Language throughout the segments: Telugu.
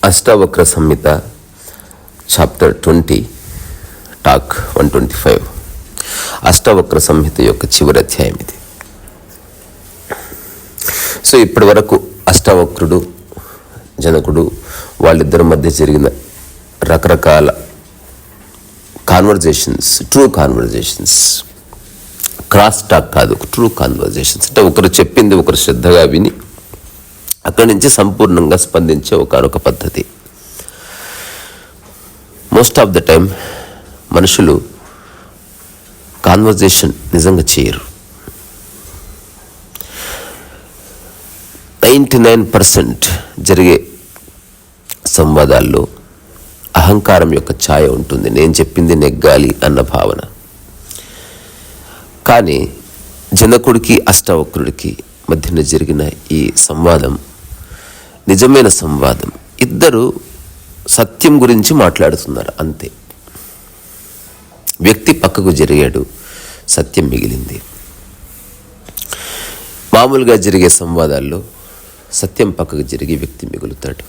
అష్టావక్ర సంహిత చాప్టర్ 20 టాక్ 125. అష్టావక్ర సంహిత యొక్క చివరి అధ్యాయం ఇది. సో ఇప్పటి వరకు అష్టావక్రుడు జనకుడు వాళ్ళిద్దరి మధ్య జరిగిన రకరకాల conversations, true conversations, cross talk కాదు, ట్రూ కాన్వర్జేషన్స్. అంటే ఒకరు చెప్పింది ఒకరు శ్రద్ధగా విని అక్కడి నుంచి సంపూర్ణంగా స్పందించే ఒకనొక పద్ధతి. మోస్ట్ ఆఫ్ ద టైం మనుషులు కాన్వర్జేషన్ నిజంగా చేయరు. 99% జరిగే సంవాదాల్లో అహంకారం యొక్క ఛాయ ఉంటుంది. నేను చెప్పింది నెగ్గాలి అన్న భావన. కానీ జనకుడికి అష్టావక్రుడికి మధ్యన జరిగిన ఈ సంవాదం నిజమైన సంవాదం. ఇద్దరు సత్యం గురించి మాట్లాడుతున్నారు అంతే. వ్యక్తి పక్కకు జరిగాడు, సత్యం మిగిలింది. మామూలుగా జరిగే సంవాదాల్లో సత్యం పక్కకు జరిగి వ్యక్తి మిగులుతాడు.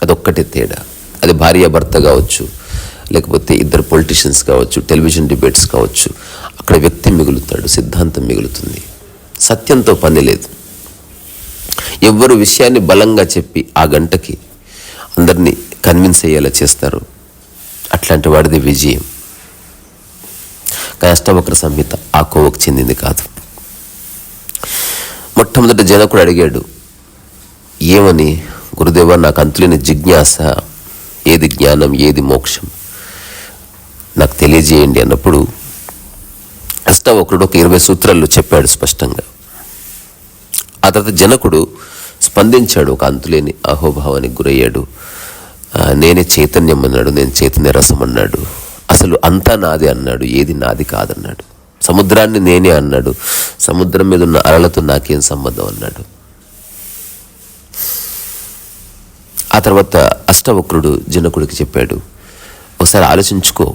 అదొక్కటే తేడా. అది భార్యాభర్త కావచ్చు, లేకపోతే ఇద్దరు పొలిటీషియన్స్ కావచ్చు, టెలివిజన్ డిబేట్స్ కావచ్చు. అక్కడ వ్యక్తి మిగులుతాడు, సిద్ధాంతం మిగులుతుంది. సత్యంతో పని లేదు. ఎవ్వరు విషయాన్ని బలంగా చెప్పి ఆ గంటకి అందరినీ కన్విన్స్ అయ్యేలా చేస్తారు. అట్లాంటి వాడిది విజయం. కానీ అష్టావక్ర సంహిత ఆ కోవకు చెందింది కాదు. మొట్టమొదటి జనకుడు అడిగాడు, ఏమని? గురుదేవా, నాకు అంతులేని జిజ్ఞాస, ఏది జ్ఞానం, ఏది మోక్షం, నాకు తెలియజేయండి అన్నప్పుడు అష్టావక్రుడు ఒక 20 సూత్రాలు చెప్పాడు స్పష్టంగా. ఆ తర్వాత జనకుడు స్పందించాడు, ఒక అంతులేని అహోభావానికి గురయ్యాడు. నేనే చైతన్యం అన్నాడు, నేను చైతన్య రసం అన్నాడు. అసలు అంతా నాదే అన్నాడు, ఏది నాది కాదన్నాడు. సముద్రాన్ని నేనే అన్నాడు, సముద్రం మీద ఉన్న అలలతో నాకేం సంబంధం అన్నాడు. ఆ తర్వాత అష్టావక్రుడు జనకుడికి చెప్పాడు, ఒకసారి ఆలోచించుకో,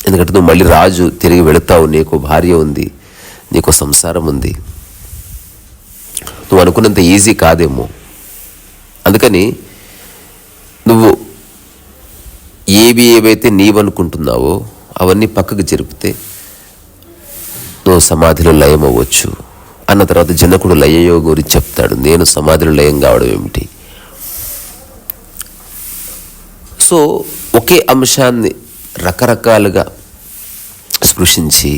ఎందుకంటే నువ్వు మళ్ళీ రాజు తిరిగి వెళుతావు, నీకు భార్య ఉంది, నీకు సంసారం ఉంది, నువ్వు అనుకున్నంత ఈజీ కాదేమో. అందుకని నువ్వు ఏవైతే నీవనుకుంటున్నావో అవన్నీ పక్కకు జరిపితే నువ్వు సమాధిలో లయం అవ్వచ్చు అన్న తర్వాత జనకుడు లయయోగ గురించి చెప్తాడు. నేను సమాధిలో లయం కావడం ఏమిటి? సో ఒకే అంశాన్ని రకరకాలుగా స్పృశించి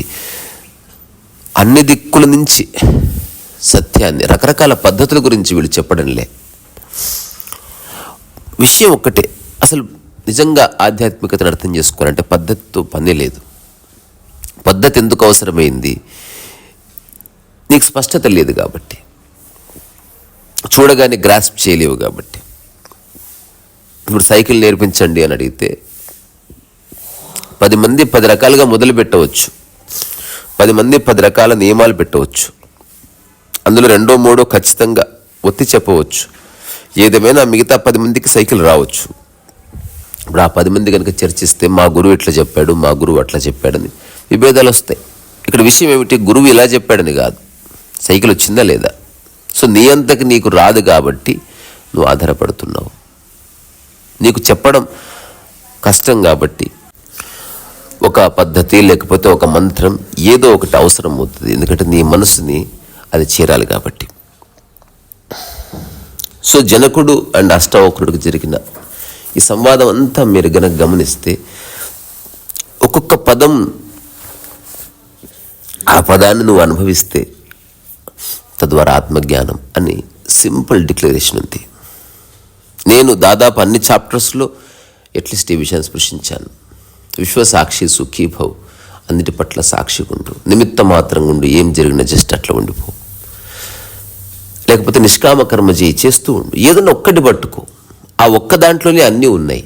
అన్ని దిక్కుల నుంచి సత్యాన్ని రకరకాల పద్ధతుల గురించి వీళ్ళు చెప్పడంలే. విషయం ఒక్కటే. అసలు నిజంగా ఆధ్యాత్మికతను అర్థం చేసుకోవాలంటే పద్ధతితో పని లేదు. పద్ధతి ఎందుకు అవసరమైంది? నీకు స్పష్టత లేదు కాబట్టి, చూడగానే గ్రాస్ప్ చేయలేవు కాబట్టి. ఇప్పుడు సైకిల్ నేర్పించండి అని అడిగితే 10 మంది 10 రకాలుగా మొదలు పెట్టవచ్చు, 10 మంది 10 రకాల నియమాలు పెట్టవచ్చు. అందులో 2, 3 ఖచ్చితంగా ఒత్తి చెప్పవచ్చు. ఏదేమైనా మిగతా 10 మందికి సైకిల్ రావచ్చు. ఇప్పుడు ఆ 10 మంది కనుక చర్చిస్తే మా గురువు ఇట్లా చెప్పాడు, మా గురువు అట్లా చెప్పాడని విభేదాలు వస్తాయి. ఇక్కడ విషయం ఏమిటి? గురువు ఇలా చెప్పాడని కాదు, సైకిల్ వచ్చిందా లేదా. సో నీ అంతకి నీకు రాదు కాబట్టి నువ్వు ఆధారపడుతున్నావు. నీకు చెప్పడం కష్టం కాబట్టి ఒక పద్ధతి లేకపోతే ఒక మంత్రం ఏదో ఒకటి అవసరం అవుతుంది. ఎందుకంటే నీ మనసుని అది చేరాలి కాబట్టి. సో జనకుడు అండ్ అష్టావక్రుడికి జరిగిన ఈ సంవాదం అంతా మీరు గనక గమనిస్తే ఒక్కొక్క పదం, ఆ పదాన్ని నువ్వు అనుభవిస్తే తద్వారా ఆత్మజ్ఞానం అని సింపుల్ డిక్లరేషన్ ఉంది. నేను దాదాపు అన్ని చాప్టర్స్లో అట్లీస్ట్ ఈ విషయాన్ని స్పృశించాను. విశ్వసాక్షి సుఖీభవ్, అన్నిటి పట్ల సాక్షిగా ఉండు, నిమిత్త మాత్రంగా ఉండు, ఏం జరిగినా జస్ట్ అట్లా ఉండిపో. లేకపోతే నిష్కామ కర్మ చేస్తూ ఉండు, ఏదన్నా ఒక్కటి పట్టుకో. ఆ ఒక్క దాంట్లోనే అన్నీ ఉన్నాయి.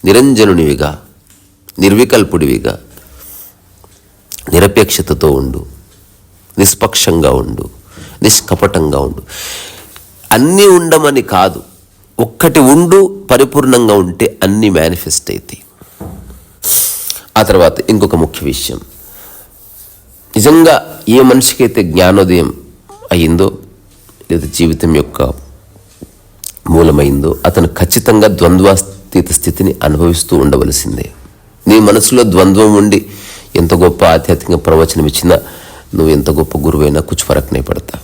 నిరంజనునివిగా, నిర్వికల్పుడివిగా, నిరపేక్షతతో ఉండు, నిష్పక్షంగా ఉండు, నిష్కపటంగా ఉండు. అన్నీ ఉండమని కాదు, ఒక్కటి ఉండు, పరిపూర్ణంగా ఉంటే అన్నీ మేనిఫెస్ట్ అవుతాయి. ఆ తర్వాత ఇంకొక ముఖ్య విషయం, నిజంగా ఏ మనిషికైతే జ్ఞానోదయం అయిందో లేదా జీవితం యొక్క మూలమైందో అతను ఖచ్చితంగా ద్వంద్వాతీత స్థితిని అనుభవిస్తూ ఉండవలసిందే. నీ మనసులో ద్వంద్వం ఉండి ఎంత గొప్ప ఆధ్యాత్మిక ప్రవచనం ఇచ్చినా, నువ్వు ఎంత గొప్ప గురువైనా కుछ ఫరక్ नहीं పడతా.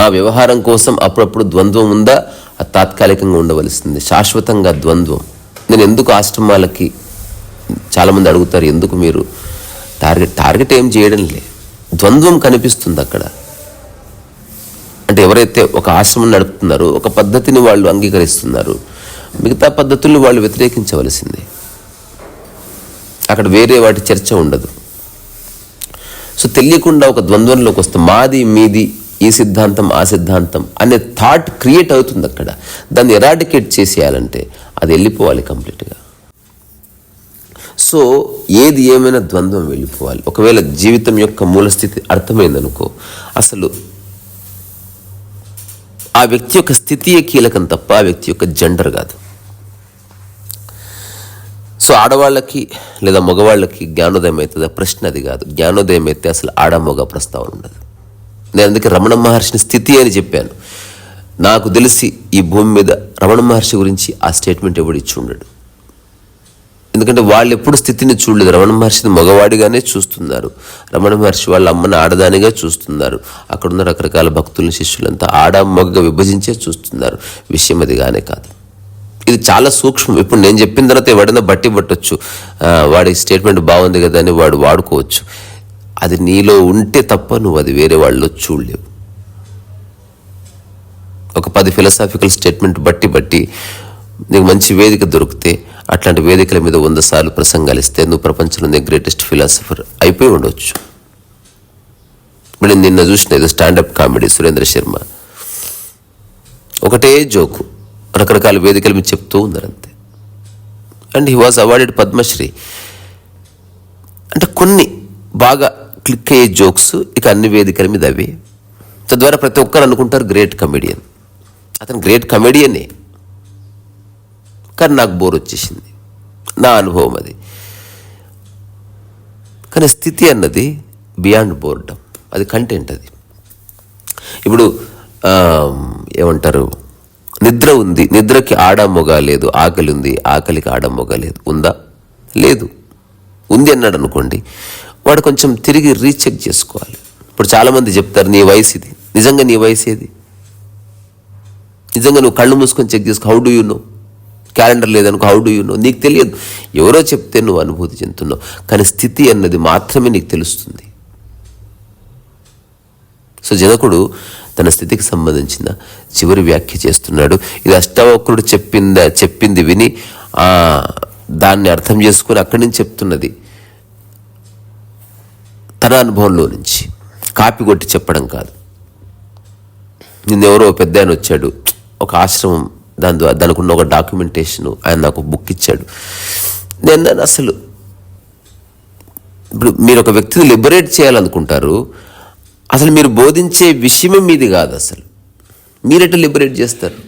ఆ వ్యవహారం కోసం అప్పుడప్పుడు ద్వంద్వం ఉందా, అది తాత్కాలికంగా ఉండవలసింది. శాశ్వతంగా ద్వంద్వం. నేను ఎందుకు ఆశ్రమాలకి చాలామంది అడుగుతారు, ఎందుకు మీరు టార్గెట్ ఏం చేయడం లే, ద్వంద్వం కనిపిస్తుంది అక్కడ. అంటే ఎవరైతే ఒక ఆశ్రమం నడుపుతున్నారో ఒక పద్ధతిని వాళ్ళు అంగీకరిస్తున్నారు, మిగతా పద్ధతుల్ని వాళ్ళు వ్యతిరేకించవలసిందే. అక్కడ వేరే వాటి చర్చ ఉండదు. సో తెలియకుండా ఒక ద్వంద్వంలోకి వస్తే మాది మీది, ఈ సిద్ధాంతం ఆ సిద్ధాంతం అనే థాట్ క్రియేట్ అవుతుంది అక్కడ. దాన్ని ఎరాడికేట్ చేసేయాలంటే అది వెళ్ళిపోవాలి కంప్లీట్గా. సో ఏది ఏమైనా ద్వంద్వం వెళ్ళిపోవాలి. ఒకవేళ జీవితం యొక్క మూలస్థితి అర్థమైందనుకో, అసలు ఆ వ్యక్తి యొక్క స్థితియే కీలకం తప్ప ఆ వ్యక్తి యొక్క జెండర్ కాదు. సో ఆడవాళ్ళకి లేదా మగవాళ్ళకి జ్ఞానోదయం అవుతుందా, ప్రశ్న అది కాదు. జ్ఞానోదయం అయితే అసలు ఆడ మగ ప్రస్తావన ఉండదు. నేను అందుకే రమణ మహర్షిని స్థితి అని చెప్పాను. నాకు తెలిసి ఈ భూమి మీద రమణ మహర్షి గురించి ఆ స్టేట్మెంట్ ఎవడు ఇచ్చి ఉండడు. ఎందుకంటే వాళ్ళు ఎప్పుడు స్థితిని చూడలేదు. రమణ మహర్షిని మగవాడిగానే చూస్తున్నారు. రమణ మహర్షి వాళ్ళ అమ్మని ఆడదానిగా చూస్తున్నారు. అక్కడున్న రకరకాల భక్తులని శిష్యులంతా ఆడ మగగా విభజించే చూస్తున్నారు. విషయం అదిగానే కాదు. ఇది చాలా సూక్ష్మం. ఇప్పుడు నేను చెప్పిన తర్వాత ఎవడైనా బట్టి పట్టొచ్చు, వాడి స్టేట్మెంట్ బాగుంది కదా అని వాడు వాడుకోవచ్చు. అది నీలో ఉంటే తప్ప నువ్వు అది వేరే వాళ్ళలో చూడలేవు. ఒక 10 ఫిలాసాఫికల్ స్టేట్మెంట్ బట్టి నీకు మంచి వేదిక దొరికితే అట్లాంటి వేదికల మీద 100 సార్లు ప్రసంగాలు ఇస్తే నువ్వు ప్రపంచంలోనే గ్రేటెస్ట్ ఫిలాసఫర్ అయిపోయి ఉండవచ్చు. ఇప్పుడు నేను నిన్న చూసిన ఏదో స్టాండప్ కామెడీ సురేంద్ర శర్మ, ఒకటే జోకు రకరకాల వేదికల మీద చెప్తూ ఉన్నారు అంతే. And he was awarded Padma Shri. అంటే కొన్ని బాగా క్లిక్ అయ్యే జోక్స్ ఇక అన్ని వేదికల మీద అవి. తద్వారా ప్రతి ఒక్కరు అనుకుంటారు గ్రేట్ కమెడియన్. అతను గ్రేట్ కమెడియనే, కానీ నాకు బోర్ వచ్చేసింది. నా అనుభవం అది. కానీ స్థితి అన్నది బియాండ్ బోర్డమ్, అది కంటెంట్. అది ఇప్పుడు ఏమంటారు, నిద్ర ఉంది, నిద్రకి ఆడ మొగ లేదు. ఆకలి ఉంది, ఆకలికి ఆడ మొగ లేదు. ఉందా? లేదు. ఉంది అన్నాడు అనుకోండి, వాడు కొంచెం తిరిగి రీచెక్ చేసుకోవాలి. ఇప్పుడు చాలామంది చెప్తారు నీ వయసు ఇది. నిజంగా నీ వయసు ఏది? నిజంగా నువ్వు కళ్ళు మూసుకొని చెక్ చేసుకో. How do you know? Calendar లేదనుకో, హౌ డూ యూ నో? నీకు తెలియదు. ఎవరో చెప్తే నువ్వు అనుభూతి చెందుతున్నావు. కానీ స్థితి అన్నది మాత్రమే నీకు తెలుస్తుంది. సో జనకుడు తన స్థితికి సంబంధించిన చివరి వ్యాఖ్య చేస్తున్నాడు. ఇది అష్టావక్రుడు చెప్పింది విని దాన్ని అర్థం చేసుకుని అక్కడి నుంచి చెప్తున్నది తన అనుభవంలో నుంచి, కాపీ కొట్టి చెప్పడం కాదు. నిన్నెవరో పెద్ద ఆయన వచ్చాడు, ఒక ఆశ్రమం, దానికి ఉన్న ఒక డాక్యుమెంటేషన్ ఆయన నాకు బుక్ ఇచ్చాడు. నేను అసలు ఇప్పుడు మీరు ఒక వ్యక్తిని లిబరేట్ చేయాలనుకుంటారు, అసలు మీరు బోధించే విషయమే మీది కాదు. అసలు మీరెట్లా లిబరేట్ చేస్తారు?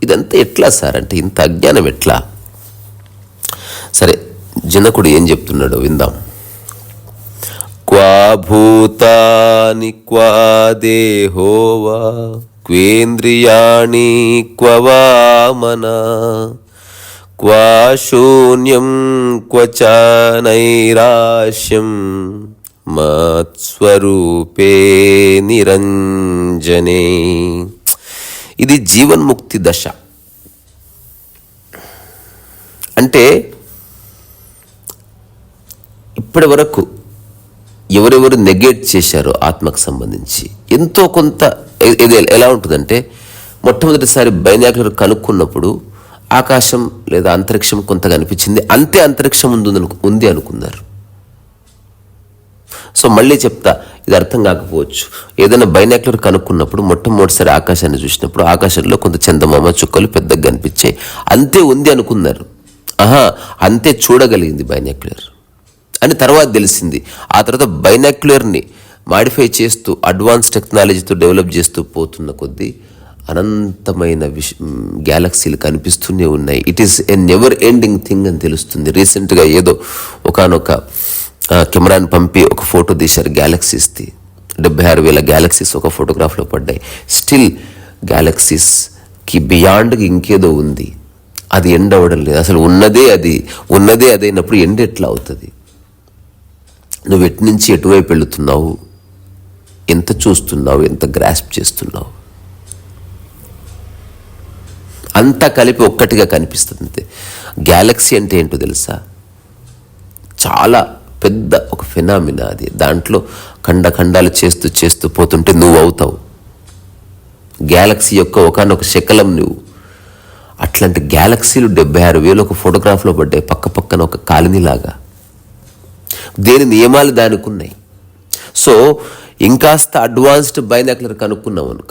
ఇదంతా ఎట్లా సార్ అంటే ఇంత అజ్ఞానం ఎట్లా? సరే, జనకుడు ఏం చెప్తున్నాడో విందాం. క్వా భూతాని క్వా దేహోవా క్వేంద్రియాణి క్వ వా మనా క్వా శూన్యం క్వ చ నైరాశ్యం మత్స్వరూపే నిరంజనే. ఇది జీవన్ముక్తి దశ. అంటే ఇప్పటి వరకు ఎవరెవరు నెగేట్ చేశారో ఆత్మకు సంబంధించి ఎంతో కొంత ఇది ఎలా ఉంటుందంటే, మొట్టమొదటిసారి బైనాక్యులర్ కనుక్కున్నప్పుడు ఆకాశం లేదా అంతరిక్షం కొంత కనిపించింది, అంతే అంతరిక్షం ఉంది అనుకున్నారు. సో మళ్ళీ చెప్తా, ఇది అర్థం కాకపోవచ్చు. ఏదైనా బైనాక్యులర్ కనుక్కున్నప్పుడు మొట్టమొదటిసారి ఆకాశాన్ని చూసినప్పుడు ఆకాశంలో కొంత చందమామ చుక్కలు పెద్దగా కనిపించాయి, అంతే ఉంది అనుకున్నారు. అంతే చూడగలిగింది బైనాక్యులర్ అని తర్వాత తెలిసింది. ఆ తర్వాత బైనాక్యులర్ని మాడిఫై చేస్తూ అడ్వాన్స్ టెక్నాలజీతో డెవలప్ చేస్తూ పోతున్న కొద్దీ అనంతమైన గ్యాలక్సీలు కనిపిస్తూనే ఉన్నాయి. It is a never ending thing అని తెలుస్తుంది. రీసెంట్గా ఏదో ఒకనొక కెమెరాని పంపి ఒక ఫోటో తీశారు గ్యాలక్సీస్ది. 76,000 గ్యాలక్సీస్ ఒక ఫోటోగ్రాఫ్లో పడ్డాయి. స్టిల్ గ్యాలక్సీస్కి బియాండ్కి ఇంకేదో ఉంది, అది ఎండ్ అవ్వడం లేదు. అసలు ఉన్నదే అదైనప్పుడు ఎండ్ ఎట్లా అవుతుంది? నువ్వు ఎటు నుంచి ఎటువైపు వెళుతున్నావు, ఎంత చూస్తున్నావు, ఎంత గ్రాస్ప్ చేస్తున్నావు, అంతా కలిపి ఒక్కటిగా కనిపిస్తుంది అంతే. గ్యాలక్సీ అంటే ఏంటో తెలుసా? చాలా పెద్ద ఒక ఫెనామినా అది. దాంట్లో ఖండాలు చేస్తూ పోతుంటే నువ్వు అవుతావు. గ్యాలక్సీ యొక్క ఒకనొక శకలం నువ్వు. అట్లాంటి గ్యాలక్సీలు 76,000 ఒక ఫోటోగ్రాఫ్లో పడ్డాయి, పక్కన ఒక కాలనీలాగా. దేని నియమాలు దానికి ఉన్నాయి. సో ఇంకాస్త అడ్వాన్స్డ్ బైనాక్యులర్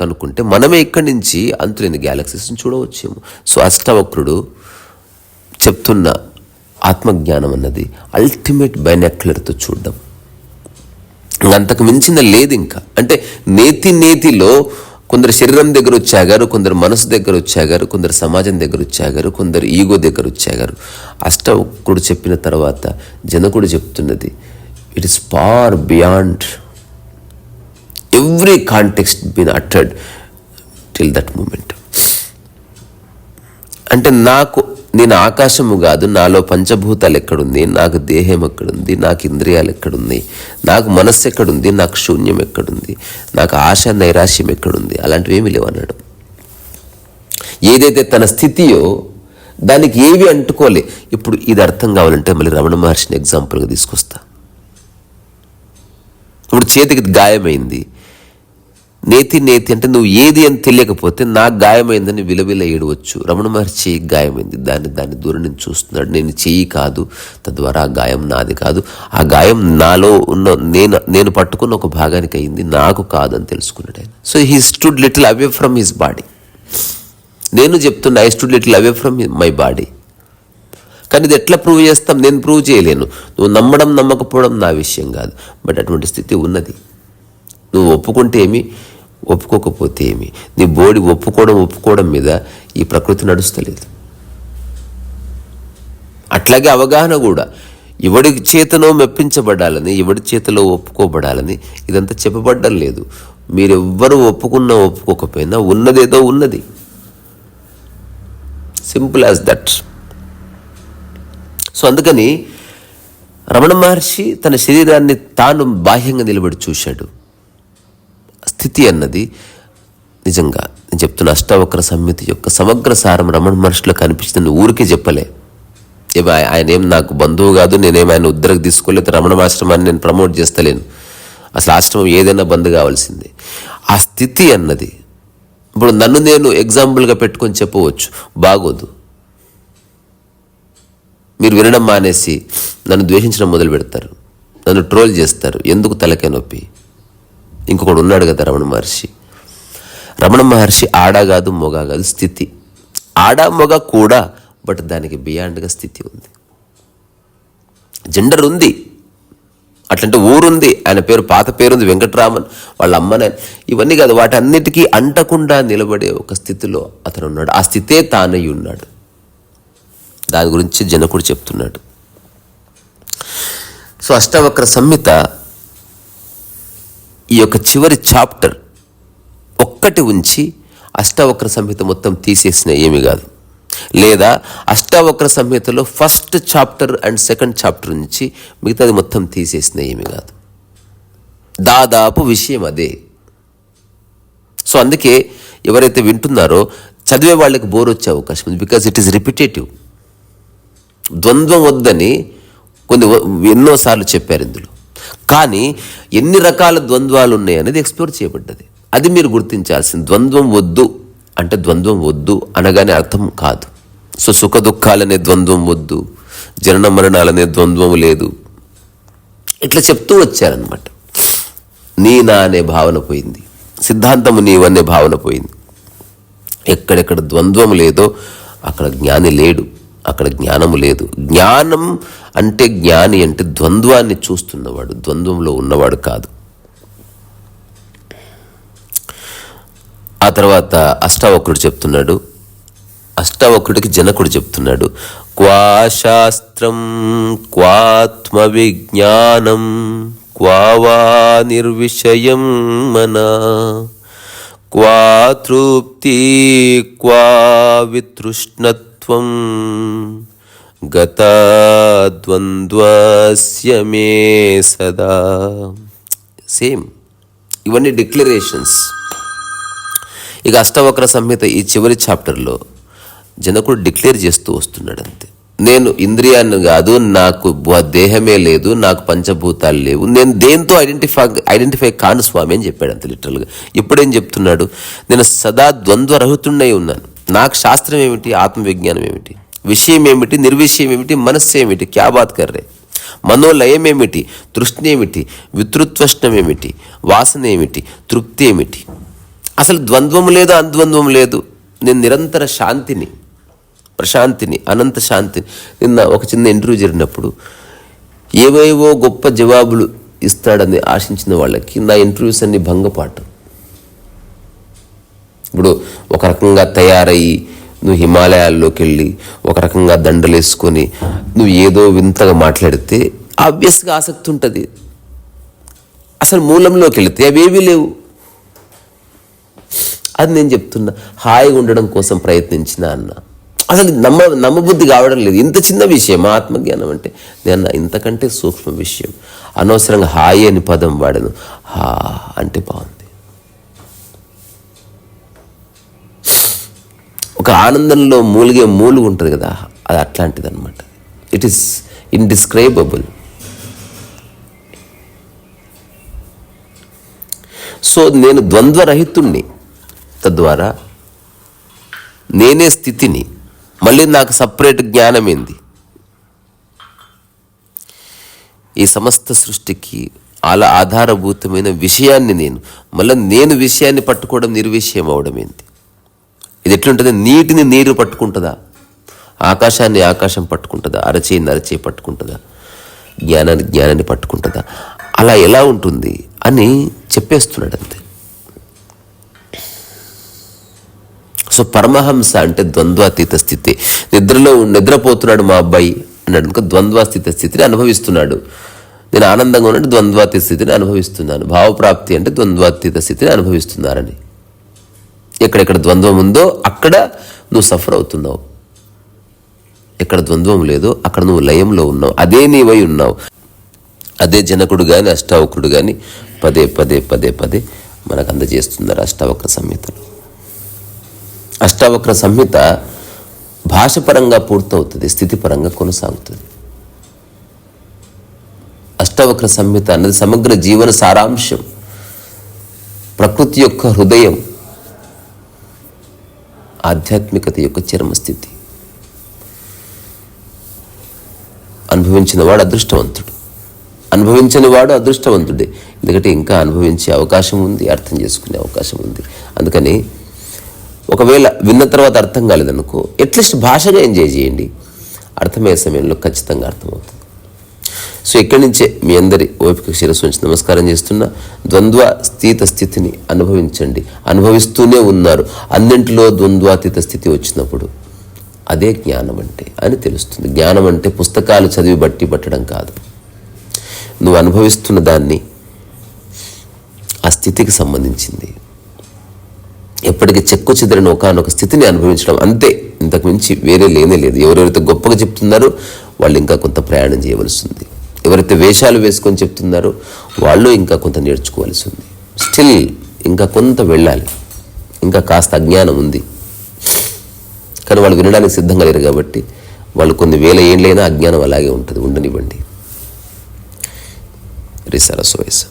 కనుక్కుంటే మనమే ఇక్కడి నుంచి అంతులేని గ్యాలక్సీస్ని చూడవచ్చేమో. సో అష్టవక్రుడు చెప్తున్న ఆత్మజ్ఞానం అన్నది అల్టిమేట్ బైనాక్యులర్తో చూడడం, అంతకు మించిన లేదు ఇంకా. అంటే నేతిలో కొందరు శరీరం దగ్గర వచ్చాగారు, కొందరు మనసు దగ్గర వచ్చాగారు, కొందరు సమాజం దగ్గర వచ్చాగారు, కొందరు ఈగో దగ్గర వచ్చాగారు. అష్టవక్రుడు చెప్పిన తర్వాత జనకుడు చెప్తున్నది it is far beyond every context been uttered till that moment. అంటే నేను ఆకాశము కాదు, నాలో పంచభూతాలు ఎక్కడుంది, నాకు దేహం ఎక్కడుంది, నాకు ఇంద్రియాలు ఎక్కడున్నాయి, నాకు మనస్సు ఎక్కడుంది, నాకు శూన్యం ఎక్కడుంది, నాకు ఆశ నైరాశ్యం ఎక్కడుంది, అలాంటివి ఏమీ లేవు అన్నాడు. ఏదైతే తన స్థితియో దానికి ఏవి అంటుకోలే. ఇప్పుడు ఇది అర్థం కావాలంటే మళ్ళీ రమణ మహర్షిని ఎగ్జాంపుల్గా తీసుకొస్తా. ఇప్పుడు చేతికి గాయమైంది, నేతి అంటే నువ్వు ఏది అని తెలియకపోతే నాకు గాయమైందని విలవిల ఏడవచ్చు. రమణ మహర్షి చెయ్యి గాయమైంది, దాన్ని దూరం నుంచి చూస్తున్నాడు. నేను చెయ్యి కాదు, తద్వారా ఆ గాయం నాది కాదు, ఆ గాయం నాలో ఉన్న నేను పట్టుకున్న ఒక భాగానికి అయింది, నాకు కాదు అని తెలుసుకున్నాడు ఆయన. So he stood little away from his body. నేను చెప్తున్నా I stood little away from my body. కానీ ఇది ఎట్లా ప్రూవ్ చేస్తాం? నేను ప్రూవ్ చేయలేను. నువ్వు నమ్మడం నమ్మకపోవడం నా విషయం కాదు, బట్ అటువంటి స్థితి ఉన్నది. నువ్వు ఒప్పుకుంటే ఏమి, ఒప్పుకోకపోతే ఏమి. నీ బోడి ఒప్పుకోవడం మీద ఈ ప్రకృతి నడుస్తలేదు. అట్లాగే అవగాహన కూడా, ఎవడి చేతనో మెప్పించబడాలని, ఎవడి చేతిలో ఒప్పుకోబడాలని ఇదంతా చెప్పబడ్డం లేదు. మీరెవ్వరూ ఒప్పుకోకపోయినా ఉన్నదేదో ఉన్నది. Simple as that. సో అందుకని రమణ మహర్షి తన శరీరాన్ని తాను బాహ్యంగా నిలబడి చూశాడు. స్థితి అన్నది నిజంగా నేను చెప్తున్న అష్టావక్ర సంహిత యొక్క సమగ్ర సారం రమణ మహర్షిలో కనిపించింది. ఊరికే చెప్పలే. ఆయన ఏం నాకు బంధువు కాదు, నేనేం ఆయన ఉద్దరకు తీసుకోలేదు, రమణ ఆశ్రమాన్ని నేను ప్రమోట్ చేస్తలేను. అసలు ఆశ్రమం ఏదైనా బంద్ కావాల్సిందే. ఆ స్థితి అన్నది ఇప్పుడు నన్ను నేను ఎగ్జాంపుల్గా పెట్టుకొని చెప్పవచ్చు, బాగోదు. మీరు వినడం మానేసి నన్ను ద్వేషించడం మొదలు పెడతారు, నన్ను ట్రోల్ చేస్తారు. ఎందుకు తలకే నొప్పి? ఇంకొకడు ఉన్నాడు కదా రమణ మహర్షి ఆడ కాదు, మొగ కాదు, స్థితి. ఆడ మొగ కూడా, బట్ దానికి బియాండ్గా స్థితి ఉంది. జెండర్ ఉంది, అట్లంటే ఊరుంది, ఆయన పేరు పాత పేరుంది వెంకటరామన్, వాళ్ళ అమ్మనే. ఇవన్నీ కాదు, వాటన్నిటికీ అంటకుండా నిలబడే ఒక స్థితిలో అతను ఉన్నాడు. ఆ స్థితే తానయ్యి ఉన్నాడు. దాని గురించి జనకుడు చెప్తున్నాడు. సో అష్టావక్ర సంహిత ఈ యొక్క చివరి చాప్టర్ ఒక్కటి ఉంచి అష్టావక్ర సంహిత మొత్తం తీసేసిన ఏమి కాదు. లేదా అష్టావక్ర సంహితలో first chapter and second chapter నుంచి మిగతాది మొత్తం తీసేసిన ఏమి కాదు. దాదాపు విషయం అదే. సో అందుకే ఎవరైతే వింటున్నారో చదివే వాళ్ళకి బోర్ వచ్చే అవకాశం ఉంది. Because it is repetitive. ద్వంద్వం వద్దని ఎన్నోసార్లు చెప్పారు ఇందులో. కానీ ఎన్ని రకాల ద్వంద్వాలు ఉన్నాయి అనేది ఎక్స్ప్లోర్ చేయబడ్డది. అది మీరు గుర్తించాల్సింది. ద్వంద్వం వద్దు అంటే ద్వంద్వం వద్దు అనగానే అర్థం కాదు. సో సుఖ దుఃఖాలనే ద్వంద్వం వద్దు, జనన మరణాలనే ద్వంద్వం లేదు, ఇట్లా చెప్తూ వచ్చారనమాట. నా అనే భావన పోయింది, సిద్ధాంతము నీవనే భావన పోయింది. ఎక్కడెక్కడ ద్వంద్వం లేదో అక్కడ జ్ఞాని లేడు, అక్కడ జ్ఞానము లేదు. జ్ఞానం అంటే జ్ఞాని అంటే ద్వంద్వాన్ని చూస్తున్నవాడు, ద్వంద్వంలో ఉన్నవాడు కాదు. ఆ తర్వాత అష్టావక్రుడు చెప్తున్నాడు, అష్టావక్రుడికి జనకుడు చెప్తున్నాడు, క్వా శాస్త్రం క్వాత్మ విజ్ఞానం క్వా వా నిర్విషయం మనా క్వా తృప్తి క్వా వితృష్ణత్వం గతా ద్వంద్వస్య మే సదా. సేమ్ ఇవన్నీ డిక్లరేషన్స్. ఇక అష్టవక్ర సంహిత ఈ చివరి చాప్టర్లో జనకుడు డిక్లేర్ చేస్తూ వస్తున్నాడు అంతే. నేను ఇంద్రియాన్ని కాదు, నాకు దేహమే లేదు, నాకు పంచభూతాలు లేవు, నేను దేంతో ఐడెంటిఫై కాను స్వామి అని చెప్పాడు అంతే లిటరల్గా. ఇప్పుడేం చెప్తున్నాడు, నేను సదా ద్వంద్వరహితుడై ఉన్నాను. నాకు శాస్త్రం ఏమిటి, ఆత్మవిజ్ఞానం ఏమిటి, విషయం ఏమిటి, నిర్విషయం ఏమిటి, మనస్సు ఏమిటి, క్యా బాత్ కర్రే, మనోలయం ఏమిటి, తృష్ణ ఏమిటి, వితృత్వష్ణం ఏమిటి, వాసన ఏమిటి, తృప్తి ఏమిటి, అసలు ద్వంద్వం లేదు, అద్వంద్వం లేదు. నేను నిరంతర శాంతిని, ప్రశాంతిని, అనంత శాంతిని. నిన్న ఒక చిన్న ఇంటర్వ్యూ జరిగినప్పుడు ఏవేవో గొప్ప జవాబులు ఇస్తాడని ఆశించిన వాళ్ళకి నా ఇంటర్వ్యూస్ అన్ని భంగపాటు. ఇప్పుడు ఒక రకంగా తయారయ్యి నువ్వు హిమాలయాల్లోకి వెళ్ళి ఒక రకంగా దండలేసుకొని నువ్వు ఏదో వింతగా మాట్లాడితే ఆబ్వియస్గా ఆసక్తి ఉంటుంది. అసలు మూలంలోకి వెళితే అవేవీ లేవు. అది నేను చెప్తున్నా, హాయిగా ఉండడం కోసం ప్రయత్నించిన అన్న. అసలు నమ్మబుద్ధి కావడం లేదు. ఇంత చిన్న విషయం ఆత్మజ్ఞానం అంటే. నేను ఇంతకంటే సూక్ష్మ విషయం. అనవసరంగా హాయి అని పదం వాడను. హా అంటే బాగుంది. ఒక ఆనందంలో మూలిగే మూలుగు ఉంటుంది కదా, అది అట్లాంటిది అనమాట. It is indescribable. సో నేను ద్వంద్వరహితుణ్ణి, తద్వారా నేనే స్థితిని. మళ్ళీ నాకు సపరేట్ జ్ఞానం ఏంది? ఈ సమస్త సృష్టికి ఆధారభూతమైన విషయాన్ని మళ్ళీ నేను విషయాన్ని పట్టుకోవడం నిర్విషయం అవడం ఏంది? ఇది ఎట్లుంటుంది? నీటిని నీరు పట్టుకుంటుందా? ఆకాశాన్ని ఆకాశం పట్టుకుంటుందా? అరచేయిని అరచేయి పట్టుకుంటుందా? జ్ఞానాన్ని పట్టుకుంటుందా? అలా ఎలా ఉంటుంది అని చెప్పేస్తున్నాడు అంతే. సో పరమహంస అంటే ద్వంద్వాతీత స్థితి. నిద్రపోతున్నాడు మా అబ్బాయి అన్నాడు కనుక ద్వంద్వాతీత స్థితిని అనుభవిస్తున్నాడు. నేను ఆనందంగా ఉన్నట్టు ద్వంద్వాతీత స్థితిని అనుభవిస్తున్నాను. భావప్రాప్తి అంటే ద్వంద్వాతీత స్థితిని అనుభవిస్తున్నారని. ఎక్కడెక్కడ ద్వంద్వం ఉందో అక్కడ నువ్వు సఫర్ అవుతున్నావు. ఎక్కడ ద్వంద్వం లేదో అక్కడ నువ్వు లయంలో ఉన్నావు. అదే నీవై ఉన్నావు. అదే జనకుడు కానీ అష్టావక్రుడు కానీ పదే పదే పదే పదే మనకు అందజేస్తున్నారు అష్టావక్ర సంహితలు. అష్టావక్ర సంహిత భాషపరంగా పూర్తవుతుంది, స్థితిపరంగా కొనసాగుతుంది. అష్టావక్ర సంహిత అన్నది సమగ్ర జీవన సారాంశం, ప్రకృతి యొక్క హృదయం, ఆధ్యాత్మికత యొక్క చరమస్థితి. అనుభవించిన వాడు అదృష్టవంతుడు, అనుభవించని వాడు అదృష్టవంతుడే. ఎందుకంటే ఇంకా అనుభవించే అవకాశం ఉంది, అర్థం చేసుకునే అవకాశం ఉంది. అందుకని ఒకవేళ విన్న తర్వాత అర్థం కాలేదనుకో, అట్లీస్ట్ భాషగా ఎంజాయ్ చేయండి. అర్థమయ్యే సమయంలో ఖచ్చితంగా అర్థమవుతుంది. సో ఇక్కడి నుంచే మీ అందరి ఓపిక శిరస్సు ఉంచి నమస్కారం చేస్తున్నా. ద్వంద్వ స్థిత స్థితిని అనుభవించండి. అనుభవిస్తూనే ఉన్నారు. అన్నింటిలో ద్వంద్వాతీత స్థితి వచ్చినప్పుడు అదే జ్ఞానం అంటే అని తెలుస్తుంది. జ్ఞానం అంటే పుస్తకాలు చదివి బట్టి పట్టడం కాదు. నువ్వు అనుభవిస్తున్న దాన్ని ఆ స్థితికి సంబంధించింది. ఎప్పటికీ చెక్కు చెదిరిన ఒకనొక స్థితిని అనుభవించడం అంతే. ఇంతకు మించి వేరే లేనే లేదు. ఎవరెవరైతే గొప్పగా చెప్తున్నారో వాళ్ళు ఇంకా కొంత ప్రయాణం చేయవలసి ఉంది. ఎవరైతే వేషాలు వేసుకొని చెప్తున్నారో వాళ్ళు ఇంకా కొంత నేర్చుకోవాల్సి ఉంది. స్టిల్ ఇంకా కొంత వెళ్ళాలి. ఇంకా కాస్త అజ్ఞానం ఉంది. కానీ వాళ్ళు వినడానికి సిద్ధంగా లేరు కాబట్టి వాళ్ళు కొన్ని వేల ఏళ్ళైనా అజ్ఞానం అలాగే ఉంటుంది. ఉండనివ్వండి. రిసరస్ వయసు.